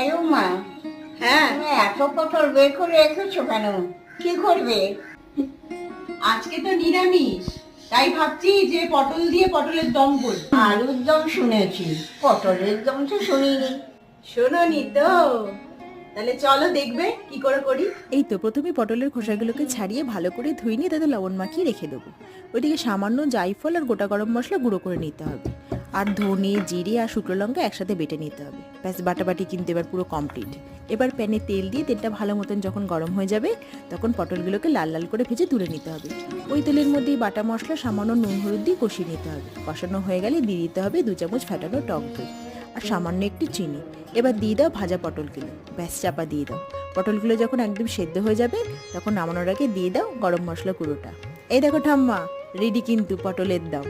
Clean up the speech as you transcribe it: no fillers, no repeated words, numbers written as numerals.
এই মা, হ্যাঁ, তুমি এত পটল বের করে রেখেছো কেন? কি করবে? আজকে তো নিরামিষ, তাই ভাবছি যে পটল দিয়ে পটলের দম করব। আলুর দম শুনেছি, পটলের দম তো শুনিনি। শোনোনি তো? তাহলে চলো দেখবে কি করে করি। এই তো প্রথমে পটলের খোসাগুলোকে ছাড়িয়ে ভালো করে ধুয়ে নিয়ে তাতে লবণ মাখিয়ে রেখে দেবো। ওইদিকে সামান্য জায়ফল আর গোটা গরম মশলা গুঁড়ো করে নিতে হবে। আর ধনে, জিরে আর শুকনো লঙ্কা একসাথে বেটে নিতে হবে। ব্যাস, বাটাবাটি কিন্তু এবার পুরো কমপ্লিট। এবার প্যানে তেল দিয়ে তেলটা ভালো মতন যখন গরম হয়ে যাবে তখন পটলগুলোকে লাল লাল করে ভেজে তুলে নিতে হবে। ওই তেলের মধ্যেই বাটা মশলা সামান্য নুন হলুদ দিয়ে কষিয়ে নিতে হবে। কষানো হয়ে গেলে দিয়ে দিতে হবে 2 চামচ ফেটানো টক দই আর সামান্য একটু চিনি। এবার দিয়ে দাও ভাজা পটলগুলো, ব্যাস চাপা দিয়ে দাও। পটলগুলো যখন একদম সেদ্ধ হয়ে যাবে তখন নামানোর আগে দিয়ে দাও গরম মশলা গুঁড়োটা। এই দেখো ঠাম্মা, রেডি কিন্তু পটলের দম।